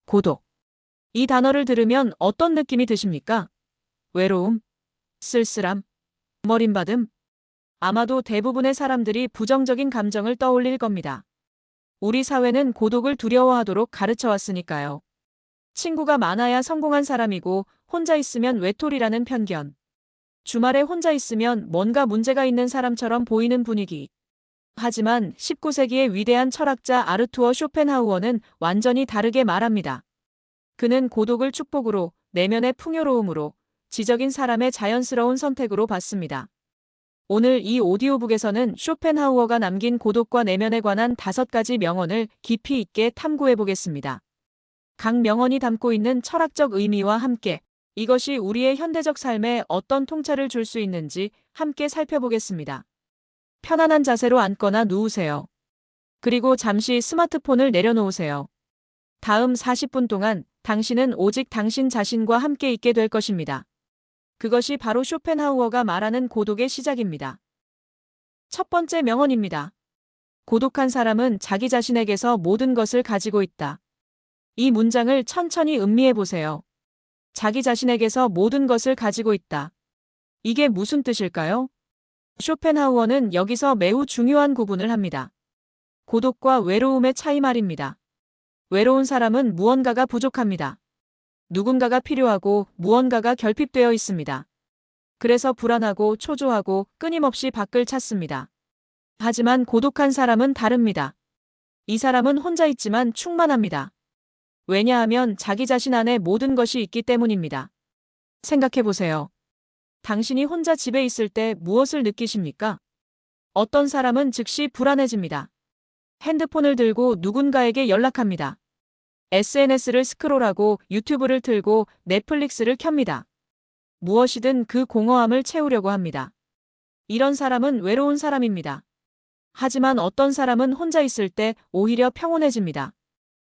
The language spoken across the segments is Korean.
고독. 이 단어를 들으면 어떤 느낌이 드십니까? 외로움, 쓸쓸함, 버림받음. 아마도 대부분의 사람들이 부정적인 감정을 떠올릴 겁니다. 우리 사회는 고독을 두려워하도록 가르쳐 왔으니까요. 친구가 많아야 성공한 사람이고 혼자 있으면 외톨이라는 편견. 주말에 혼자 있으면 뭔가 문제가 있는 사람처럼 보이는 분위기. 하지만 19세기의 위대한 철학자 아르투어 쇼펜하우어는 완전히 다르게 말합니다. 그는 고독을 축복으로, 내면의 풍요로움으로, 지적인 사람의 자연스러운 선택으로 봤습니다. 오늘 이 오디오북에서는 쇼펜하우어가 남긴 고독과 내면에 관한 5가지 명언을 깊이 있게 탐구해 보겠습니다. 각 명언이 담고 있는 철학적 의미와 함께 이것이 우리의 현대적 삶에 어떤 통찰을 줄 수 있는지 함께 살펴보겠습니다. 편안한 자세로 앉거나 누우세요. 그리고 잠시 스마트폰을 내려놓으세요. 다음 40분 동안 당신은 오직 당신 자신과 함께 있게 될 것입니다. 그것이 바로 쇼펜하우어가 말하는 고독의 시작입니다. 첫 번째 명언입니다. 고독한 사람은 자기 자신에게서 모든 것을 가지고 있다. 이 문장을 천천히 음미해 보세요. 자기 자신에게서 모든 것을 가지고 있다. 이게 무슨 뜻일까요? 쇼펜하우어는 여기서 매우 중요한 구분을 합니다. 고독과 외로움의 차이 말입니다. 외로운 사람은 무언가가 부족합니다. 누군가가 필요하고 무언가가 결핍되어 있습니다. 그래서 불안하고 초조하고 끊임없이 밖을 찾습니다. 하지만 고독한 사람은 다릅니다. 이 사람은 혼자 있지만 충만합니다. 왜냐하면 자기 자신 안에 모든 것이 있기 때문입니다. 생각해 보세요. 당신이 혼자 집에 있을 때 무엇을 느끼십니까? 어떤 사람은 즉시 불안해집니다. 핸드폰을 들고 누군가에게 연락합니다. SNS를 스크롤하고 유튜브를 틀고 넷플릭스를 켭니다. 무엇이든 그 공허함을 채우려고 합니다. 이런 사람은 외로운 사람입니다. 하지만 어떤 사람은 혼자 있을 때 오히려 평온해집니다.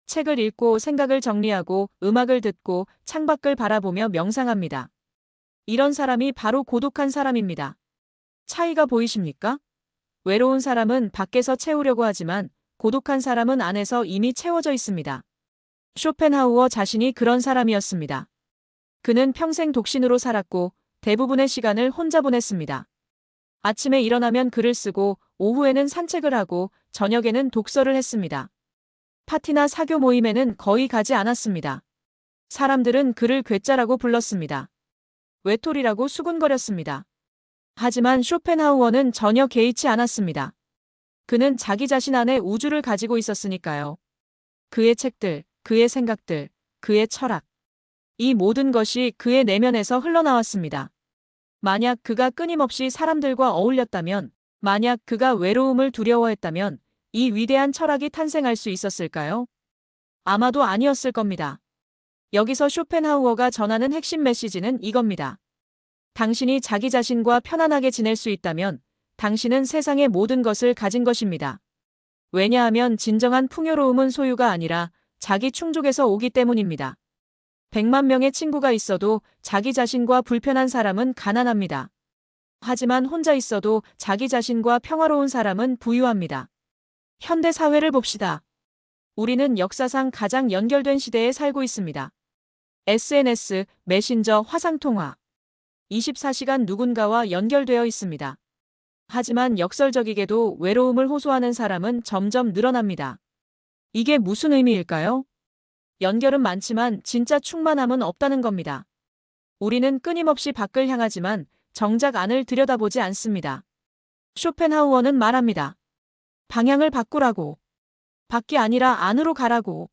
책을 읽고 생각을 정리하고 음악을 듣고 창밖을 바라보며 명상합니다. 이런 사람이 바로 고독한 사람입니다. 차이가 보이십니까? 외로운 사람은 밖에서 채우려고 하지만 고독한 사람은 안에서 이미 채워져 있습니다. 쇼펜하우어 자신이 그런 사람이었습니다. 그는 평생 독신으로 살았고 대부분의 시간을 혼자 보냈습니다. 아침에 일어나면 글을 쓰고 오후에는 산책을 하고 저녁에는 독서를 했습니다. 파티나 사교 모임에는 거의 가지 않았습니다. 사람들은 그를 괴짜라고 불렀습니다. 외톨이라고 수군거렸습니다. 하지만 쇼펜하우어는 전혀 개의치 않았습니다. 그는 자기 자신 안에 우주를 가지고 있었으니까요. 그의 책들, 그의 생각들, 그의 철학. 이 모든 것이 그의 내면에서 흘러나왔습니다. 만약 그가 끊임없이 사람들과 어울렸다면, 만약 그가 외로움을 두려워했다면 이 위대한 철학이 탄생할 수 있었을까요? 아마도 아니었을 겁니다. 여기서 쇼펜하우어가 전하는 핵심 메시지는 이겁니다. 당신이 자기 자신과 편안하게 지낼 수 있다면 당신은 세상의 모든 것을 가진 것입니다. 왜냐하면 진정한 풍요로움은 소유가 아니라 자기 충족에서 오기 때문입니다. 100만 명의 친구가 있어도 자기 자신과 불편한 사람은 가난합니다. 하지만 혼자 있어도 자기 자신과 평화로운 사람은 부유합니다. 현대 사회를 봅시다. 우리는 역사상 가장 연결된 시대에 살고 있습니다. SNS, 메신저, 화상통화. 24시간 누군가와 연결되어 있습니다. 하지만 역설적이게도 외로움을 호소하는 사람은 점점 늘어납니다. 이게 무슨 의미일까요? 연결은 많지만 진짜 충만함은 없다는 겁니다. 우리는 끊임없이 밖을 향하지만 정작 안을 들여다보지 않습니다. 쇼펜하우어는 말합니다. 방향을 바꾸라고. 밖이 아니라 안으로 가라고.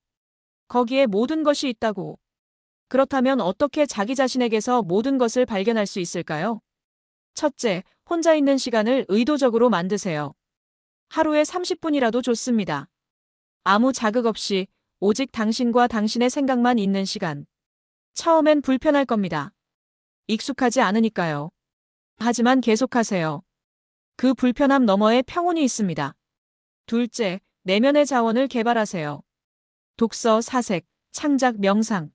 거기에 모든 것이 있다고. 그렇다면 어떻게 자기 자신에게서 모든 것을 발견할 수 있을까요? 첫째, 혼자 있는 시간을 의도적으로 만드세요. 하루에 30분이라도 좋습니다. 아무 자극 없이 오직 당신과 당신의 생각만 있는 시간. 처음엔 불편할 겁니다. 익숙하지 않으니까요. 하지만 계속하세요. 그 불편함 너머에 평온이 있습니다. 둘째, 내면의 자원을 개발하세요. 독서, 사색, 창작, 명상.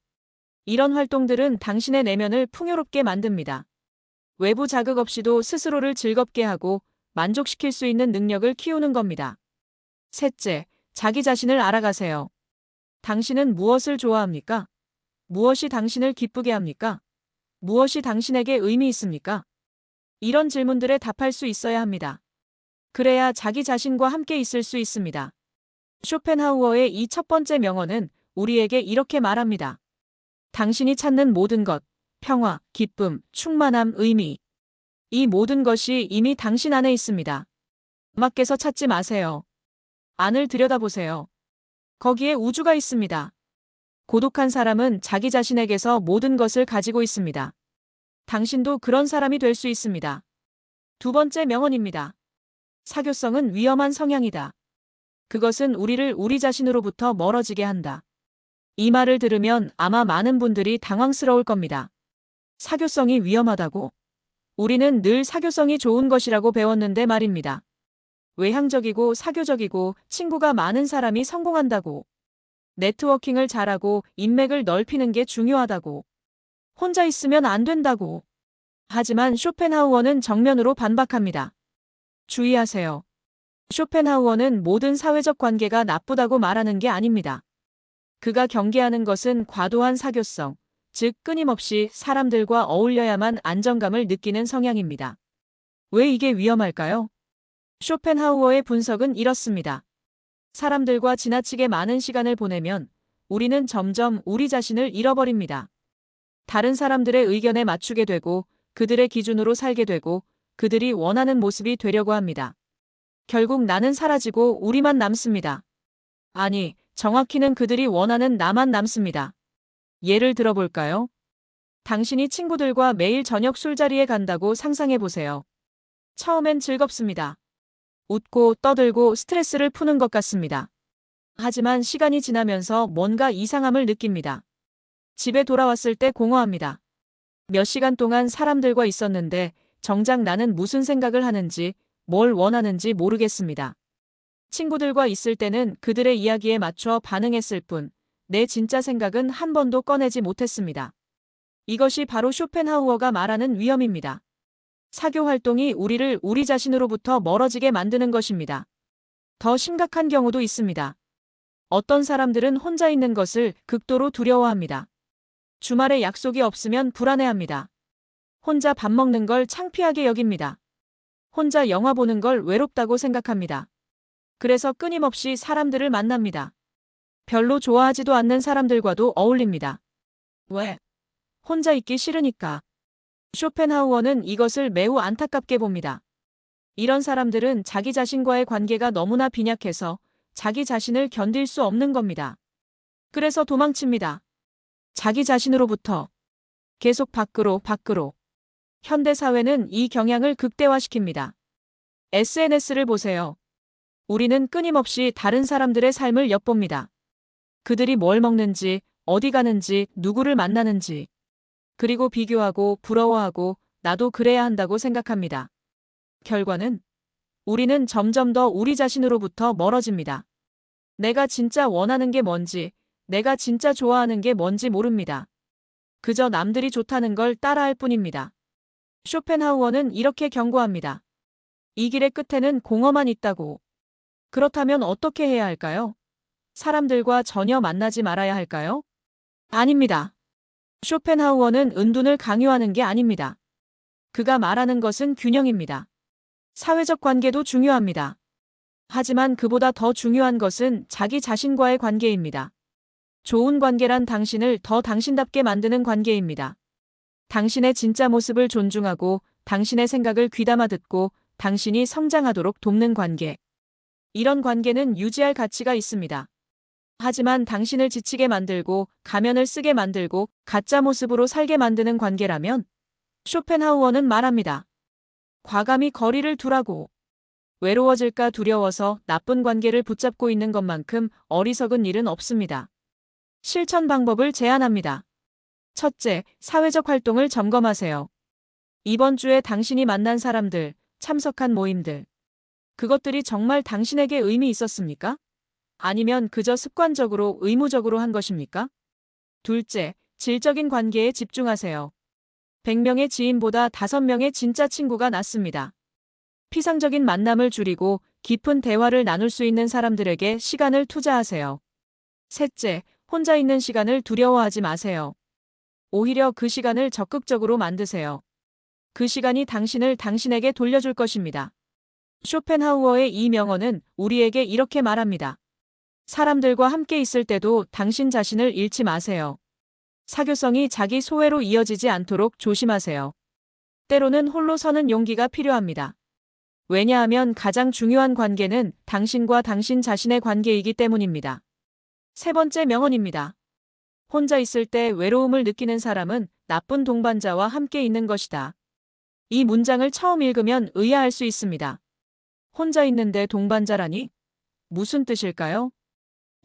이런 활동들은 당신의 내면을 풍요롭게 만듭니다. 외부 자극 없이도 스스로를 즐겁게 하고 만족시킬 수 있는 능력을 키우는 겁니다. 셋째, 자기 자신을 알아가세요. 당신은 무엇을 좋아합니까? 무엇이 당신을 기쁘게 합니까? 무엇이 당신에게 의미 있습니까? 이런 질문들에 답할 수 있어야 합니다. 그래야 자기 자신과 함께 있을 수 있습니다. 쇼펜하우어의 이 첫 번째 명언은 우리에게 이렇게 말합니다. 당신이 찾는 모든 것, 평화, 기쁨, 충만함, 의미. 이 모든 것이 이미 당신 안에 있습니다. 밖에서 찾지 마세요. 안을 들여다보세요. 거기에 우주가 있습니다. 고독한 사람은 자기 자신에게서 모든 것을 가지고 있습니다. 당신도 그런 사람이 될 수 있습니다. 두 번째 명언입니다. 사교성은 위험한 성향이다. 그것은 우리를 우리 자신으로부터 멀어지게 한다. 이 말을 들으면 아마 많은 분들이 당황스러울 겁니다. 사교성이 위험하다고? 우리는 늘 사교성이 좋은 것이라고 배웠는데 말입니다. 외향적이고 사교적이고 친구가 많은 사람이 성공한다고. 네트워킹을 잘하고 인맥을 넓히는 게 중요하다고. 혼자 있으면 안 된다고. 하지만 쇼펜하우어는 정면으로 반박합니다. 주의하세요. 쇼펜하우어는 모든 사회적 관계가 나쁘다고 말하는 게 아닙니다. 그가 경계하는 것은 과도한 사교성, 즉 끊임없이 사람들과 어울려야만 안정감을 느끼는 성향입니다. 왜 이게 위험할까요? 쇼펜하우어의 분석은 이렇습니다. 사람들과 지나치게 많은 시간을 보내면 우리는 점점 우리 자신을 잃어버립니다. 다른 사람들의 의견에 맞추게 되고 그들의 기준으로 살게 되고 그들이 원하는 모습이 되려고 합니다. 결국 나는 사라지고 우리만 남습니다. 아니, 정확히는 그들이 원하는 나만 남습니다. 예를 들어볼까요? 당신이 친구들과 매일 저녁 술자리에 간다고 상상해 보세요. 처음엔 즐겁습니다. 웃고 떠들고 스트레스를 푸는 것 같습니다. 하지만 시간이 지나면서 뭔가 이상함을 느낍니다. 집에 돌아왔을 때 공허합니다. 몇 시간 동안 사람들과 있었는데 정작 나는 무슨 생각을 하는지, 뭘 원하는지 모르겠습니다. 친구들과 있을 때는 그들의 이야기에 맞춰 반응했을 뿐, 내 진짜 생각은 한 번도 꺼내지 못했습니다. 이것이 바로 쇼펜하우어가 말하는 위험입니다. 사교 활동이 우리를 우리 자신으로부터 멀어지게 만드는 것입니다. 더 심각한 경우도 있습니다. 어떤 사람들은 혼자 있는 것을 극도로 두려워합니다. 주말에 약속이 없으면 불안해합니다. 혼자 밥 먹는 걸 창피하게 여깁니다. 혼자 영화 보는 걸 외롭다고 생각합니다. 그래서 끊임없이 사람들을 만납니다. 별로 좋아하지도 않는 사람들과도 어울립니다. 왜? 혼자 있기 싫으니까. 쇼펜하우어는 이것을 매우 안타깝게 봅니다. 이런 사람들은 자기 자신과의 관계가 너무나 빈약해서 자기 자신을 견딜 수 없는 겁니다. 그래서 도망칩니다. 자기 자신으로부터. 계속 밖으로. 현대 사회는 이 경향을 극대화시킵니다. SNS를 보세요. 우리는 끊임없이 다른 사람들의 삶을 엿봅니다. 그들이 뭘 먹는지, 어디 가는지, 누구를 만나는지. 그리고 비교하고 부러워하고 나도 그래야 한다고 생각합니다. 결과는 우리는 점점 더 우리 자신으로부터 멀어집니다. 내가 진짜 원하는 게 뭔지, 내가 진짜 좋아하는 게 뭔지 모릅니다. 그저 남들이 좋다는 걸 따라할 뿐입니다. 쇼펜하우어는 이렇게 경고합니다. 이 길의 끝에는 공허만 있다고. 그렇다면 어떻게 해야 할까요? 사람들과 전혀 만나지 말아야 할까요? 아닙니다. 쇼펜하우어는 은둔을 강요하는 게 아닙니다. 그가 말하는 것은 균형입니다. 사회적 관계도 중요합니다. 하지만 그보다 더 중요한 것은 자기 자신과의 관계입니다. 좋은 관계란 당신을 더 당신답게 만드는 관계입니다. 당신의 진짜 모습을 존중하고 당신의 생각을 귀담아 듣고 당신이 성장하도록 돕는 관계. 이런 관계는 유지할 가치가 있습니다. 하지만 당신을 지치게 만들고 가면을 쓰게 만들고 가짜 모습으로 살게 만드는 관계라면 쇼펜하우어는 말합니다. 과감히 거리를 두라고. 외로워질까 두려워서 나쁜 관계를 붙잡고 있는 것만큼 어리석은 일은 없습니다. 실천 방법을 제안합니다. 첫째, 사회적 활동을 점검하세요. 이번 주에 당신이 만난 사람들, 참석한 모임들. 그것들이 정말 당신에게 의미 있었습니까? 아니면 그저 습관적으로 의무적으로 한 것입니까? 둘째, 질적인 관계에 집중하세요. 100명의 지인보다 5명의 진짜 친구가 낫습니다. 피상적인 만남을 줄이고 깊은 대화를 나눌 수 있는 사람들에게 시간을 투자하세요. 셋째, 혼자 있는 시간을 두려워하지 마세요. 오히려 그 시간을 적극적으로 만드세요. 그 시간이 당신을 당신에게 돌려줄 것입니다. 쇼펜하우어의 이 명언은 우리에게 이렇게 말합니다. 사람들과 함께 있을 때도 당신 자신을 잃지 마세요. 사교성이 자기 소외로 이어지지 않도록 조심하세요. 때로는 홀로 서는 용기가 필요합니다. 왜냐하면 가장 중요한 관계는 당신과 당신 자신의 관계이기 때문입니다. 세 번째 명언입니다. 혼자 있을 때 외로움을 느끼는 사람은 나쁜 동반자와 함께 있는 것이다. 이 문장을 처음 읽으면 의아할 수 있습니다. 혼자 있는데 동반자라니? 무슨 뜻일까요?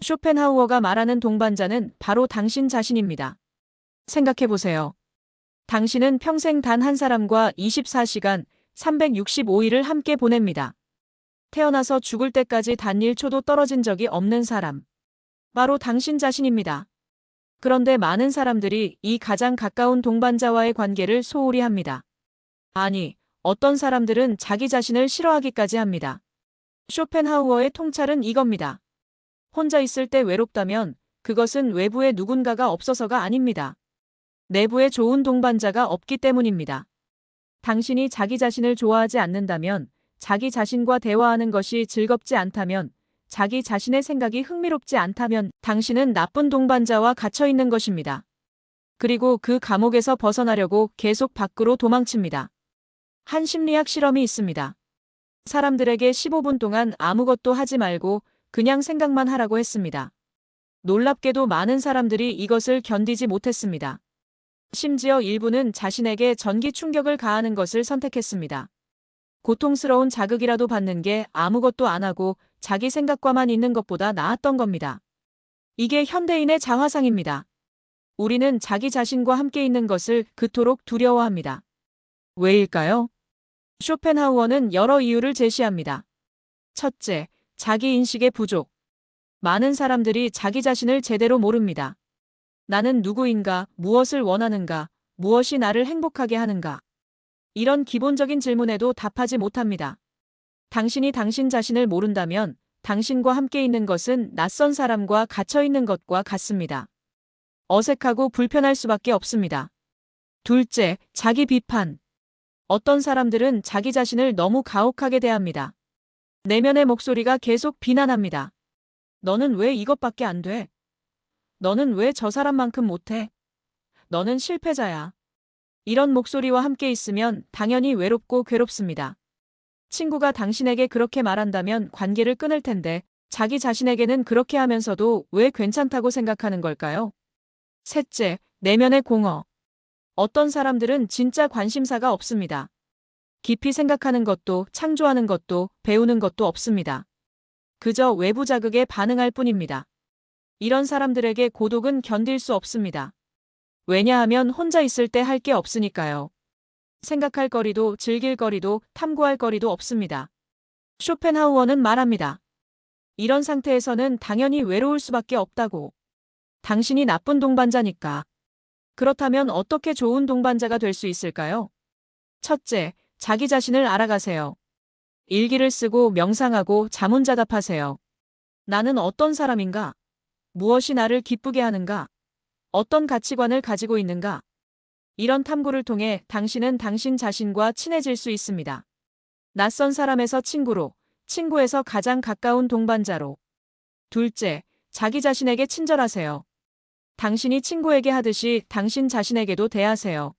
쇼펜하우어가 말하는 동반자는 바로 당신 자신입니다. 생각해 보세요. 당신은 평생 단 한 사람과 24시간, 365일을 함께 보냅니다. 태어나서 죽을 때까지 단 1초도 떨어진 적이 없는 사람. 바로 당신 자신입니다. 그런데 많은 사람들이 이 가장 가까운 동반자와의 관계를 소홀히 합니다. 아니, 어떤 사람들은 자기 자신을 싫어하기까지 합니다. 쇼펜하우어의 통찰은 이겁니다. 혼자 있을 때 외롭다면 그것은 외부에 누군가가 없어서가 아닙니다. 내부에 좋은 동반자가 없기 때문입니다. 당신이 자기 자신을 좋아하지 않는다면, 자기 자신과 대화하는 것이 즐겁지 않다면, 자기 자신의 생각이 흥미롭지 않다면 당신은 나쁜 동반자와 갇혀 있는 것입니다. 그리고 그 감옥에서 벗어나려고 계속 밖으로 도망칩니다. 한 심리학 실험이 있습니다. 사람들에게 15분 동안 아무것도 하지 말고 그냥 생각만 하라고 했습니다. 놀랍게도 많은 사람들이 이것을 견디지 못했습니다. 심지어 일부는 자신에게 전기 충격을 가하는 것을 선택했습니다. 고통스러운 자극이라도 받는 게 아무것도 안 하고 자기 생각과만 있는 것보다 나았던 겁니다. 이게 현대인의 자화상입니다. 우리는 자기 자신과 함께 있는 것을 그토록 두려워합니다. 왜일까요? 쇼펜하우어는 여러 이유를 제시합니다. 첫째, 자기 인식의 부족. 많은 사람들이 자기 자신을 제대로 모릅니다. 나는 누구인가, 무엇을 원하는가, 무엇이 나를 행복하게 하는가. 이런 기본적인 질문에도 답하지 못합니다. 당신이 당신 자신을 모른다면 당신과 함께 있는 것은 낯선 사람과 갇혀 있는 것과 같습니다. 어색하고 불편할 수밖에 없습니다. 둘째, 자기 비판. 어떤 사람들은 자기 자신을 너무 가혹하게 대합니다. 내면의 목소리가 계속 비난합니다. 너는 왜 이것밖에 안 돼? 너는 왜 저 사람만큼 못해? 너는 실패자야. 이런 목소리와 함께 있으면 당연히 외롭고 괴롭습니다. 친구가 당신에게 그렇게 말한다면 관계를 끊을 텐데 자기 자신에게는 그렇게 하면서도 왜 괜찮다고 생각하는 걸까요? 셋째, 내면의 공허. 어떤 사람들은 진짜 관심사가 없습니다. 깊이 생각하는 것도 창조하는 것도 배우는 것도 없습니다. 그저 외부 자극에 반응할 뿐입니다. 이런 사람들에게 고독은 견딜 수 없습니다. 왜냐하면 혼자 있을 때 할 게 없으니까요. 생각할 거리도 즐길 거리도 탐구할 거리도 없습니다. 쇼펜하우어는 말합니다. 이런 상태에서는 당연히 외로울 수밖에 없다고. 당신이 나쁜 동반자니까. 그렇다면 어떻게 좋은 동반자가 될 수 있을까요? 첫째, 자기 자신을 알아가세요. 일기를 쓰고 명상하고 자문자답하세요. 나는 어떤 사람인가? 무엇이 나를 기쁘게 하는가? 어떤 가치관을 가지고 있는가? 이런 탐구를 통해 당신은 당신 자신과 친해질 수 있습니다. 낯선 사람에서 친구로, 친구에서 가장 가까운 동반자로. 둘째, 자기 자신에게 친절하세요. 당신이 친구에게 하듯이 당신 자신에게도 대하세요.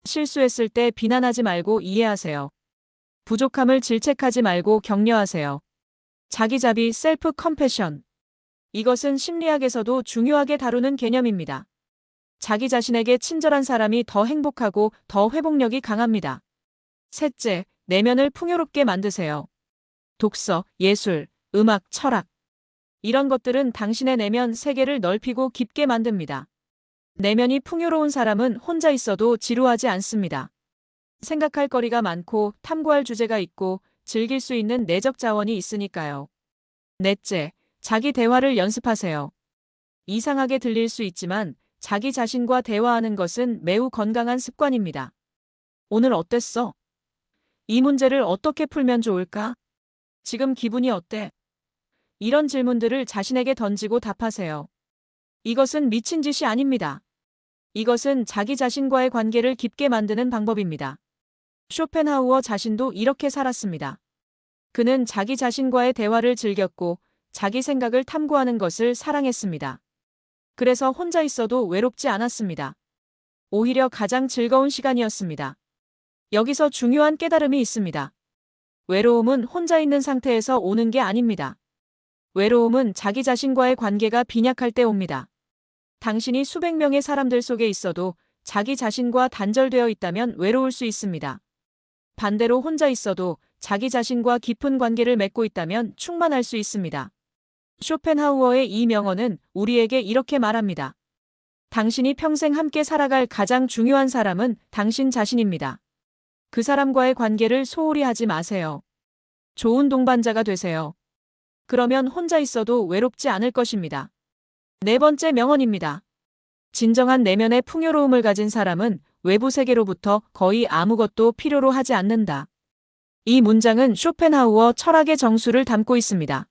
실수했을 때 비난하지 말고 이해하세요. 부족함을 질책하지 말고 격려하세요. 자기자비 셀프 컴패션. 이것은 심리학에서도 중요하게 다루는 개념입니다. 자기 자신에게 친절한 사람이 더 행복하고 더 회복력이 강합니다. 셋째, 내면을 풍요롭게 만드세요. 독서, 예술, 음악, 철학. 이런 것들은 당신의 내면 세계를 넓히고 깊게 만듭니다. 내면이 풍요로운 사람은 혼자 있어도 지루하지 않습니다. 생각할 거리가 많고 탐구할 주제가 있고 즐길 수 있는 내적 자원이 있으니까요. 넷째, 자기 대화를 연습하세요. 이상하게 들릴 수 있지만 자기 자신과 대화하는 것은 매우 건강한 습관입니다. 오늘 어땠어? 이 문제를 어떻게 풀면 좋을까? 지금 기분이 어때? 이런 질문들을 자신에게 던지고 답하세요. 이것은 미친 짓이 아닙니다. 이것은 자기 자신과의 관계를 깊게 만드는 방법입니다. 쇼펜하우어 자신도 이렇게 살았습니다. 그는 자기 자신과의 대화를 즐겼고 자기 생각을 탐구하는 것을 사랑했습니다. 그래서 혼자 있어도 외롭지 않았습니다. 오히려 가장 즐거운 시간이었습니다. 여기서 중요한 깨달음이 있습니다. 외로움은 혼자 있는 상태에서 오는 게 아닙니다. 외로움은 자기 자신과의 관계가 빈약할 때 옵니다. 당신이 수백 명의 사람들 속에 있어도 자기 자신과 단절되어 있다면 외로울 수 있습니다. 반대로 혼자 있어도 자기 자신과 깊은 관계를 맺고 있다면 충만할 수 있습니다. 쇼펜하우어의 이 명언은 우리에게 이렇게 말합니다. 당신이 평생 함께 살아갈 가장 중요한 사람은 당신 자신입니다. 그 사람과의 관계를 소홀히 하지 마세요. 좋은 동반자가 되세요. 그러면 혼자 있어도 외롭지 않을 것입니다. 네 번째 명언입니다. 진정한 내면의 풍요로움을 가진 사람은 외부 세계로부터 거의 아무것도 필요로 하지 않는다. 이 문장은 쇼펜하우어 철학의 정수를 담고 있습니다.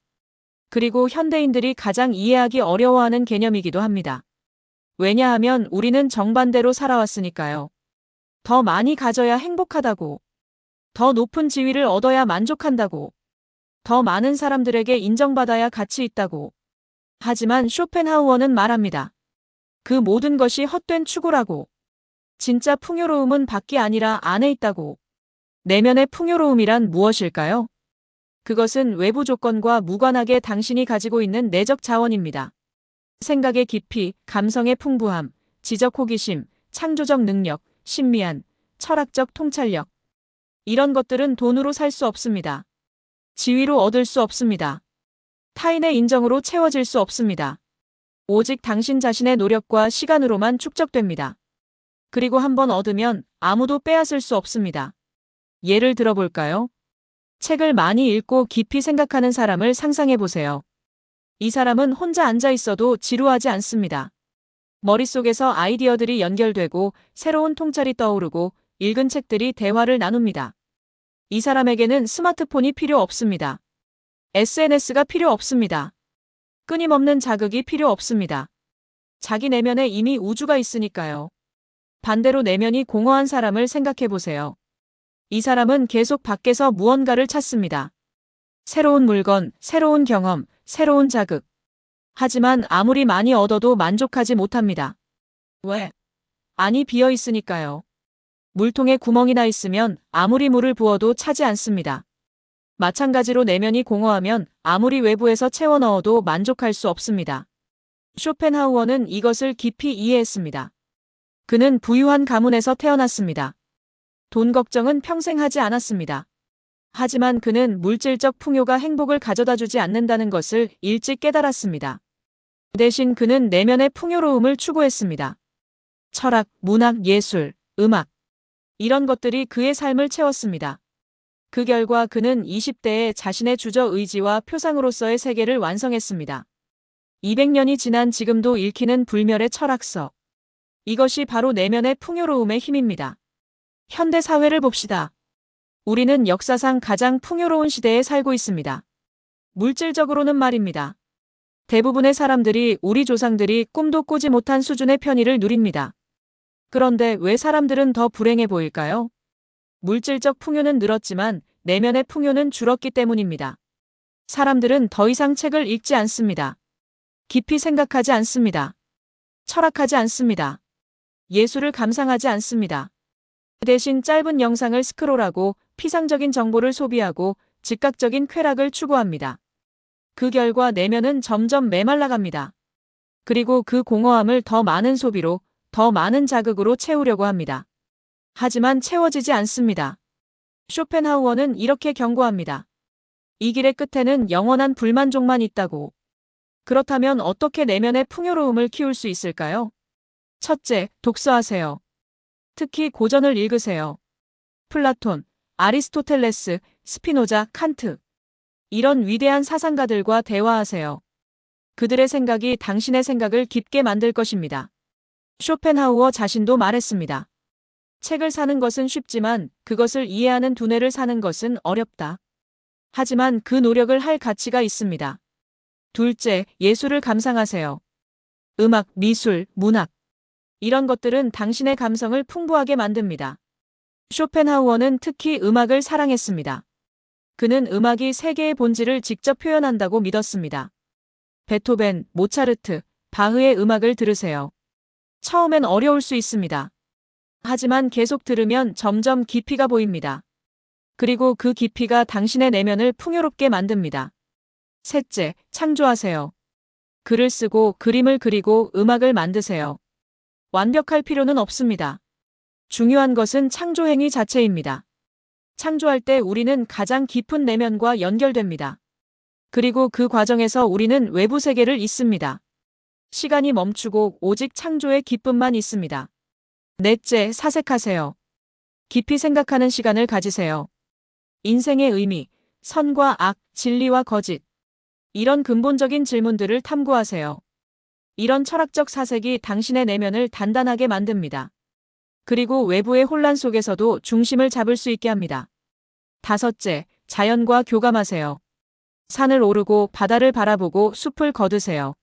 그리고 현대인들이 가장 이해하기 어려워하는 개념이기도 합니다. 왜냐하면 우리는 정반대로 살아왔으니까요. 더 많이 가져야 행복하다고, 더 높은 지위를 얻어야 만족한다고, 더 많은 사람들에게 인정받아야 가치 있다고. 하지만 쇼펜하우어는 말합니다. 그 모든 것이 헛된 추구라고. 진짜 풍요로움은 밖이 아니라 안에 있다고. 내면의 풍요로움이란 무엇일까요? 그것은 외부 조건과 무관하게 당신이 가지고 있는 내적 자원입니다. 생각의 깊이, 감성의 풍부함, 지적 호기심, 창조적 능력, 신미한, 철학적 통찰력. 이런 것들은 돈으로 살 수 없습니다. 지위로 얻을 수 없습니다. 타인의 인정으로 채워질 수 없습니다. 오직 당신 자신의 노력과 시간으로만 축적됩니다. 그리고 한번 얻으면 아무도 빼앗을 수 없습니다. 예를 들어볼까요? 책을 많이 읽고 깊이 생각하는 사람을 상상해 보세요. 이 사람은 혼자 앉아 있어도 지루하지 않습니다. 머릿속에서 아이디어들이 연결되고 새로운 통찰이 떠오르고 읽은 책들이 대화를 나눕니다. 이 사람에게는 스마트폰이 필요 없습니다. SNS가 필요 없습니다. 끊임없는 자극이 필요 없습니다. 자기 내면에 이미 우주가 있으니까요. 반대로 내면이 공허한 사람을 생각해 보세요. 이 사람은 계속 밖에서 무언가를 찾습니다. 새로운 물건, 새로운 경험, 새로운 자극. 하지만 아무리 많이 얻어도 만족하지 못합니다. 왜? 안이 비어 있으니까요. 물통에 구멍이 나 있으면 아무리 물을 부어도 차지 않습니다. 마찬가지로 내면이 공허하면 아무리 외부에서 채워 넣어도 만족할 수 없습니다. 쇼펜하우어는 이것을 깊이 이해했습니다. 그는 부유한 가문에서 태어났습니다. 돈 걱정은 평생 하지 않았습니다. 하지만 그는 물질적 풍요가 행복을 가져다 주지 않는다는 것을 일찍 깨달았습니다. 대신 그는 내면의 풍요로움을 추구했습니다. 철학, 문학, 예술, 음악. 이런 것들이 그의 삶을 채웠습니다. 그 결과 그는 20대에 자신의 주저 의지와 표상으로서의 세계를 완성했습니다. 200년이 지난 지금도 읽히는 불멸의 철학서. 이것이 바로 내면의 풍요로움의 힘입니다. 현대 사회를 봅시다. 우리는 역사상 가장 풍요로운 시대에 살고 있습니다. 물질적으로는 말입니다. 대부분의 사람들이 우리 조상들이 꿈도 꾸지 못한 수준의 편의를 누립니다. 그런데 왜 사람들은 더 불행해 보일까요? 물질적 풍요는 늘었지만 내면의 풍요는 줄었기 때문입니다. 사람들은 더 이상 책을 읽지 않습니다. 깊이 생각하지 않습니다. 철학하지 않습니다. 예술을 감상하지 않습니다. 대신 짧은 영상을 스크롤하고 피상적인 정보를 소비하고 즉각적인 쾌락을 추구합니다. 그 결과 내면은 점점 메말라갑니다. 그리고 그 공허함을 더 많은 소비로, 더 많은 자극으로 채우려고 합니다. 하지만 채워지지 않습니다. 쇼펜하우어는 이렇게 경고합니다. 이 길의 끝에는 영원한 불만족만 있다고. 그렇다면 어떻게 내면의 풍요로움을 키울 수 있을까요? 첫째, 독서하세요. 특히 고전을 읽으세요. 플라톤, 아리스토텔레스, 스피노자, 칸트. 이런 위대한 사상가들과 대화하세요. 그들의 생각이 당신의 생각을 깊게 만들 것입니다. 쇼펜하우어 자신도 말했습니다. 책을 사는 것은 쉽지만 그것을 이해하는 두뇌를 사는 것은 어렵다. 하지만 그 노력을 할 가치가 있습니다. 둘째, 예술을 감상하세요. 음악, 미술, 문학. 이런 것들은 당신의 감성을 풍부하게 만듭니다. 쇼펜하우어는 특히 음악을 사랑했습니다. 그는 음악이 세계의 본질을 직접 표현한다고 믿었습니다. 베토벤, 모차르트, 바흐의 음악을 들으세요. 처음엔 어려울 수 있습니다. 하지만 계속 들으면 점점 깊이가 보입니다. 그리고 그 깊이가 당신의 내면을 풍요롭게 만듭니다. 셋째, 창조하세요. 글을 쓰고 그림을 그리고 음악을 만드세요. 완벽할 필요는 없습니다. 중요한 것은 창조 행위 자체입니다. 창조할 때 우리는 가장 깊은 내면과 연결됩니다. 그리고 그 과정에서 우리는 외부 세계를 잇습니다. 시간이 멈추고 오직 창조의 기쁨만 있습니다. 넷째, 사색하세요. 깊이 생각하는 시간을 가지세요. 인생의 의미, 선과 악, 진리와 거짓. 이런 근본적인 질문들을 탐구하세요. 이런 철학적 사색이 당신의 내면을 단단하게 만듭니다. 그리고 외부의 혼란 속에서도 중심을 잡을 수 있게 합니다. 다섯째, 자연과 교감하세요. 산을 오르고 바다를 바라보고 숲을 거두세요.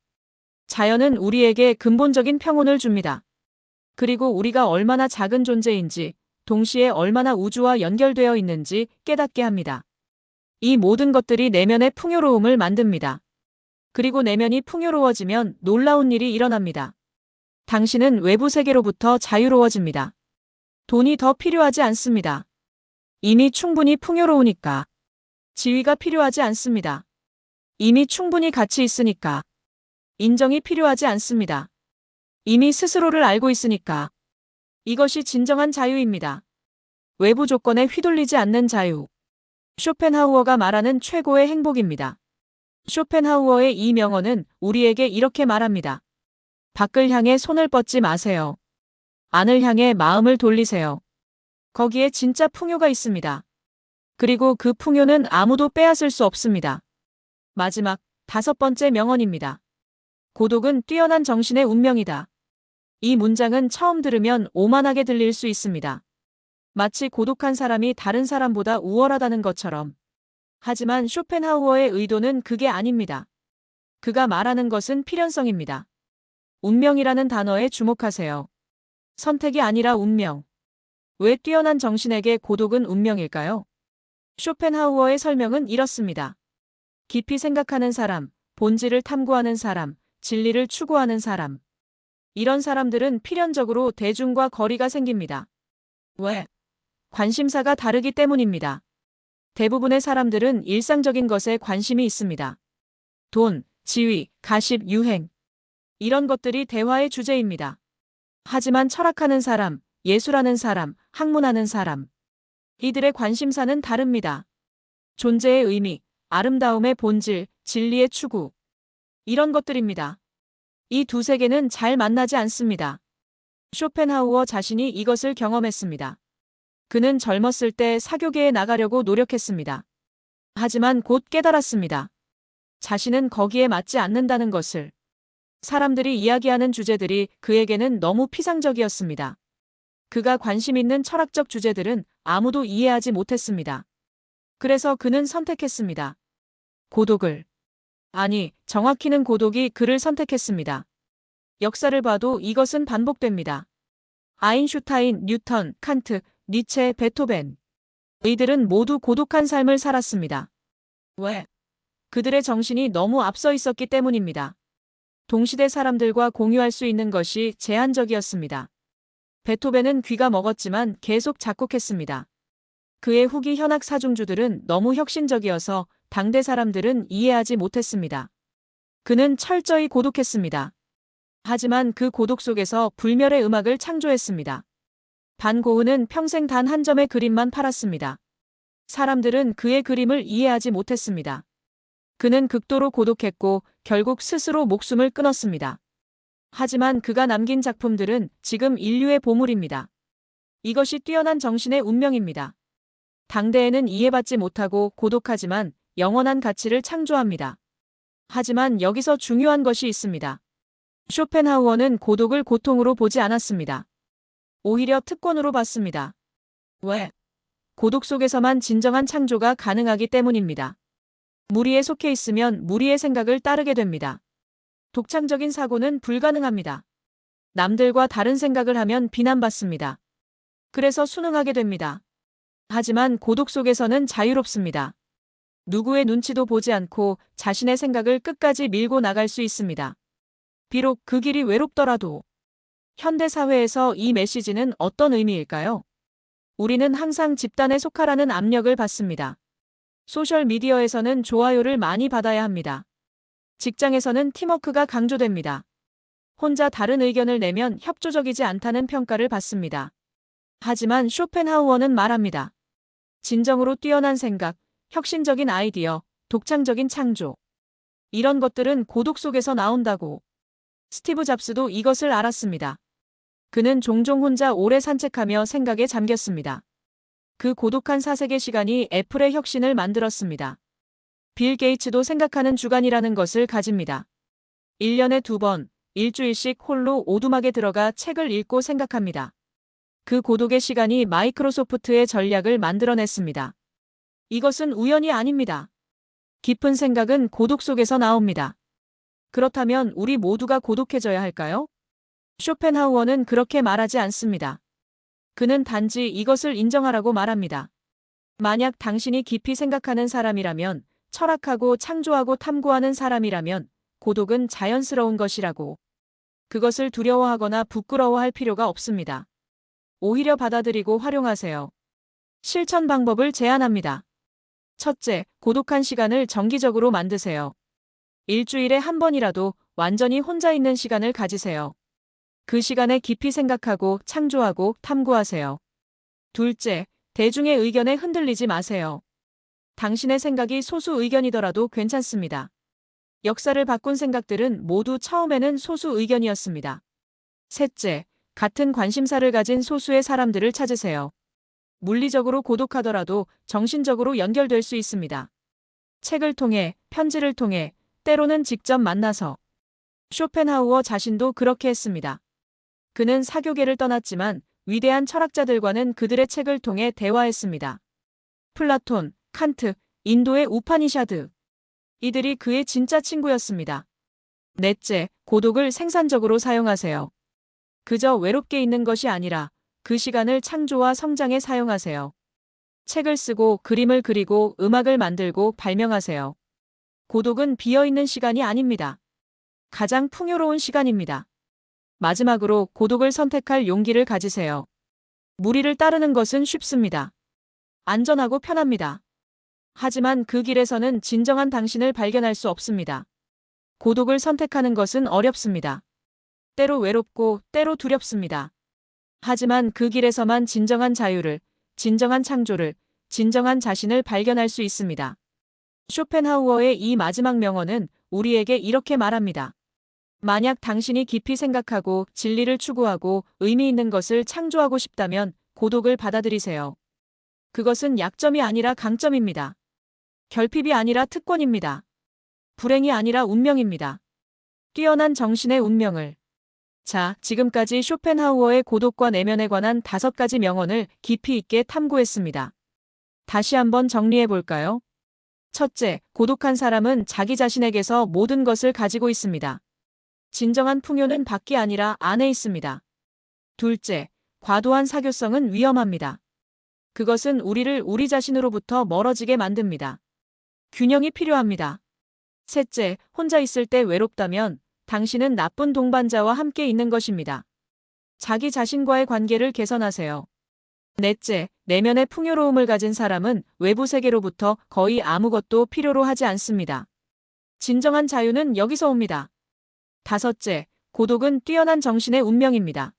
자연은 우리에게 근본적인 평온을 줍니다. 그리고 우리가 얼마나 작은 존재인지, 동시에 얼마나 우주와 연결되어 있는지 깨닫게 합니다. 이 모든 것들이 내면의 풍요로움을 만듭니다. 그리고 내면이 풍요로워지면 놀라운 일이 일어납니다. 당신은 외부 세계로부터 자유로워집니다. 돈이 더 필요하지 않습니다. 이미 충분히 풍요로우니까. 지위가 필요하지 않습니다. 이미 충분히 가치 있으니까. 인정이 필요하지 않습니다. 이미 스스로를 알고 있으니까. 이것이 진정한 자유입니다. 외부 조건에 휘둘리지 않는 자유. 쇼펜하우어가 말하는 최고의 행복입니다. 쇼펜하우어의 이 명언은 우리에게 이렇게 말합니다. 밖을 향해 손을 뻗지 마세요. 안을 향해 마음을 돌리세요. 거기에 진짜 풍요가 있습니다. 그리고 그 풍요는 아무도 빼앗을 수 없습니다. 마지막, 5번째 명언입니다. 고독은 뛰어난 정신의 운명이다. 이 문장은 처음 들으면 오만하게 들릴 수 있습니다. 마치 고독한 사람이 다른 사람보다 우월하다는 것처럼. 하지만 쇼펜하우어의 의도는 그게 아닙니다. 그가 말하는 것은 필연성입니다. 운명이라는 단어에 주목하세요. 선택이 아니라 운명. 왜 뛰어난 정신에게 고독은 운명일까요? 쇼펜하우어의 설명은 이렇습니다. 깊이 생각하는 사람, 본질을 탐구하는 사람, 진리를 추구하는 사람. 이런 사람들은 필연적으로 대중과 거리가 생깁니다. 왜? 관심사가 다르기 때문입니다. 대부분의 사람들은 일상적인 것에 관심이 있습니다. 돈, 지위, 가십, 유행. 이런 것들이 대화의 주제입니다. 하지만 철학하는 사람, 예술하는 사람, 학문하는 사람. 이들의 관심사는 다릅니다. 존재의 의미, 아름다움의 본질, 진리의 추구. 이런 것들입니다. 이 두 세계는 잘 만나지 않습니다. 쇼펜하우어 자신이 이것을 경험했습니다. 그는 젊었을 때 사교계에 나가려고 노력했습니다. 하지만 곧 깨달았습니다. 자신은 거기에 맞지 않는다는 것을. 사람들이 이야기하는 주제들이 그에게는 너무 피상적이었습니다. 그가 관심 있는 철학적 주제들은 아무도 이해하지 못했습니다. 그래서 그는 선택했습니다. 고독을. 아니, 정확히는 고독이 그를 선택했습니다. 역사를 봐도 이것은 반복됩니다. 아인슈타인, 뉴턴, 칸트, 니체, 베토벤. 이들은 모두 고독한 삶을 살았습니다. 왜? 그들의 정신이 너무 앞서 있었기 때문입니다. 동시대 사람들과 공유할 수 있는 것이 제한적이었습니다. 베토벤은 귀가 먹었지만 계속 작곡했습니다. 그의 후기 현악 사중주들은 너무 혁신적이어서 당대 사람들은 이해하지 못했습니다. 그는 철저히 고독했습니다. 하지만 그 고독 속에서 불멸의 음악을 창조했습니다. 반 고흐는 평생 단 한 점의 그림만 팔았습니다. 사람들은 그의 그림을 이해하지 못했습니다. 그는 극도로 고독했고 결국 스스로 목숨을 끊었습니다. 하지만 그가 남긴 작품들은 지금 인류의 보물입니다. 이것이 뛰어난 정신의 운명입니다. 당대에는 이해받지 못하고 고독하지만 영원한 가치를 창조합니다. 하지만 여기서 중요한 것이 있습니다. 쇼펜하우어는 고독을 고통으로 보지 않았습니다. 오히려 특권으로 봤습니다. 왜? 고독 속에서만 진정한 창조가 가능하기 때문입니다. 무리에 속해 있으면 무리의 생각을 따르게 됩니다. 독창적인 사고는 불가능합니다. 남들과 다른 생각을 하면 비난받습니다. 그래서 순응하게 됩니다. 하지만 고독 속에서는 자유롭습니다. 누구의 눈치도 보지 않고 자신의 생각을 끝까지 밀고 나갈 수 있습니다. 비록 그 길이 외롭더라도. 현대 사회에서 이 메시지는 어떤 의미일까요? 우리는 항상 집단에 속하라는 압력을 받습니다. 소셜미디어에서는 좋아요를 많이 받아야 합니다. 직장에서는 팀워크가 강조됩니다. 혼자 다른 의견을 내면 협조적이지 않다는 평가를 받습니다. 하지만 쇼펜하우어는 말합니다. 진정으로 뛰어난 생각, 혁신적인 아이디어, 독창적인 창조. 이런 것들은 고독 속에서 나온다고. 스티브 잡스도 이것을 알았습니다. 그는 종종 혼자 오래 산책하며 생각에 잠겼습니다. 그 고독한 사색의 시간이 애플의 혁신을 만들었습니다. 빌 게이츠도 생각하는 주간이라는 것을 가집니다. 1년에 2번, 일주일씩 홀로 오두막에 들어가 책을 읽고 생각합니다. 그 고독의 시간이 마이크로소프트의 전략을 만들어냈습니다. 이것은 우연이 아닙니다. 깊은 생각은 고독 속에서 나옵니다. 그렇다면 우리 모두가 고독해져야 할까요? 쇼펜하우어는 그렇게 말하지 않습니다. 그는 단지 이것을 인정하라고 말합니다. 만약 당신이 깊이 생각하는 사람이라면, 철학하고 창조하고 탐구하는 사람이라면 고독은 자연스러운 것이라고. 그것을 두려워하거나 부끄러워할 필요가 없습니다. 오히려 받아들이고 활용하세요. 실천 방법을 제안합니다. 첫째, 고독한 시간을 정기적으로 만드세요. 일주일에 한 번이라도 완전히 혼자 있는 시간을 가지세요. 그 시간에 깊이 생각하고 창조하고 탐구하세요. 둘째, 대중의 의견에 흔들리지 마세요. 당신의 생각이 소수 의견이더라도 괜찮습니다. 역사를 바꾼 생각들은 모두 처음에는 소수 의견이었습니다. 셋째, 같은 관심사를 가진 소수의 사람들을 찾으세요. 물리적으로 고독하더라도 정신적으로 연결될 수 있습니다. 책을 통해, 편지를 통해, 때로는 직접 만나서. 쇼펜하우어 자신도 그렇게 했습니다. 그는 사교계를 떠났지만 위대한 철학자들과는 그들의 책을 통해 대화했습니다. 플라톤, 칸트, 인도의 우파니샤드. 이들이 그의 진짜 친구였습니다. 넷째, 고독을 생산적으로 사용하세요. 그저 외롭게 있는 것이 아니라 그 시간을 창조와 성장에 사용하세요. 책을 쓰고 그림을 그리고 음악을 만들고 발명하세요. 고독은 비어있는 시간이 아닙니다. 가장 풍요로운 시간입니다. 마지막으로 고독을 선택할 용기를 가지세요. 무리를 따르는 것은 쉽습니다. 안전하고 편합니다. 하지만 그 길에서는 진정한 당신을 발견할 수 없습니다. 고독을 선택하는 것은 어렵습니다. 때로 외롭고 때로 두렵습니다. 하지만 그 길에서만 진정한 자유를, 진정한 창조를, 진정한 자신을 발견할 수 있습니다. 쇼펜하우어의 이 마지막 명언은 우리에게 이렇게 말합니다. 만약 당신이 깊이 생각하고 진리를 추구하고 의미 있는 것을 창조하고 싶다면 고독을 받아들이세요. 그것은 약점이 아니라 강점입니다. 결핍이 아니라 특권입니다. 불행이 아니라 운명입니다. 뛰어난 정신의 운명을. 자, 지금까지 쇼펜하우어의 고독과 내면에 관한 5가지 명언을 깊이 있게 탐구했습니다. 다시 한번 정리해 볼까요? 첫째, 고독한 사람은 자기 자신에게서 모든 것을 가지고 있습니다. 진정한 풍요는 밖이 아니라 안에 있습니다. 둘째, 과도한 사교성은 위험합니다. 그것은 우리를 우리 자신으로부터 멀어지게 만듭니다. 균형이 필요합니다. 셋째, 혼자 있을 때 외롭다면 당신은 나쁜 동반자와 함께 있는 것입니다. 자기 자신과의 관계를 개선하세요. 넷째, 내면의 풍요로움을 가진 사람은 외부 세계로부터 거의 아무것도 필요로 하지 않습니다. 진정한 자유는 여기서 옵니다. 다섯째, 고독은 뛰어난 정신의 운명입니다.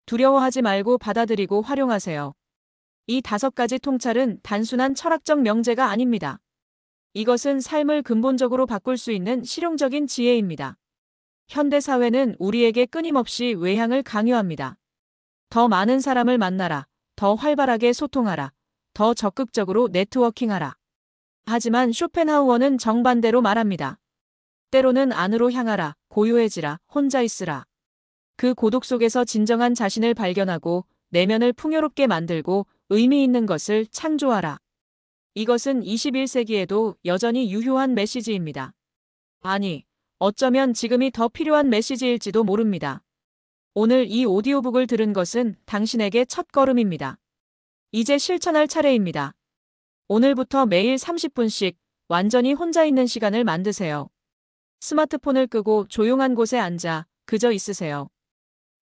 두려워하지 말고 받아들이고 활용하세요. 이 5가지 통찰은 단순한 철학적 명제가 아닙니다. 이것은 삶을 근본적으로 바꿀 수 있는 실용적인 지혜입니다. 현대 사회는 우리에게 끊임없이 외향을 강요합니다. 더 많은 사람을 만나라, 더 활발하게 소통하라, 더 적극적으로 네트워킹하라. 하지만 쇼펜하우어는 정반대로 말합니다. 때로는 안으로 향하라, 고요해지라, 혼자 있으라. 그 고독 속에서 진정한 자신을 발견하고 내면을 풍요롭게 만들고 의미 있는 것을 창조하라. 이것은 21세기에도 여전히 유효한 메시지입니다. 아니, 어쩌면 지금이 더 필요한 메시지일지도 모릅니다. 오늘 이 오디오북을 들은 것은 당신에게 첫 걸음입니다. 이제 실천할 차례입니다. 오늘부터 매일 30분씩 완전히 혼자 있는 시간을 만드세요. 스마트폰을 끄고 조용한 곳에 앉아 그저 있으세요.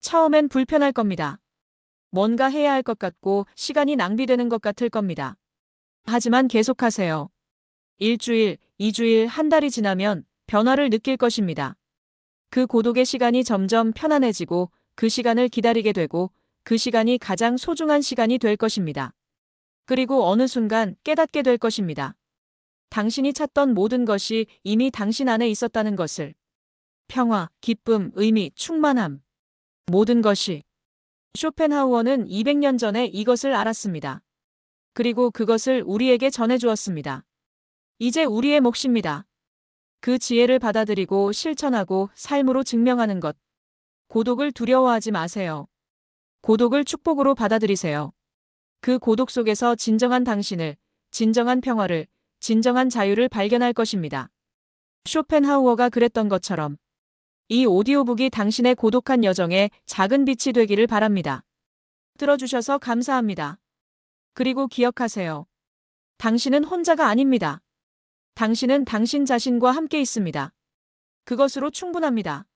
처음엔 불편할 겁니다. 뭔가 해야 할 것 같고 시간이 낭비되는 것 같을 겁니다. 하지만 계속하세요. 일주일, 2주일, 한 달이 지나면 변화를 느낄 것입니다. 그 고독의 시간이 점점 편안해지고 그 시간을 기다리게 되고 그 시간이 가장 소중한 시간이 될 것입니다. 그리고 어느 순간 깨닫게 될 것입니다. 당신이 찾던 모든 것이 이미 당신 안에 있었다는 것을. 평화, 기쁨, 의미, 충만함. 모든 것이. 쇼펜하우어는 200년 전에 이것을 알았습니다. 그리고 그것을 우리에게 전해주었습니다. 이제 우리의 몫입니다. 그 지혜를 받아들이고 실천하고 삶으로 증명하는 것. 고독을 두려워하지 마세요. 고독을 축복으로 받아들이세요. 그 고독 속에서 진정한 당신을, 진정한 평화를, 진정한 자유를 발견할 것입니다. 쇼펜하우어가 그랬던 것처럼 이 오디오북이 당신의 고독한 여정에 작은 빛이 되기를 바랍니다. 들어주셔서 감사합니다. 그리고 기억하세요. 당신은 혼자가 아닙니다. 당신은 당신 자신과 함께 있습니다. 그것으로 충분합니다.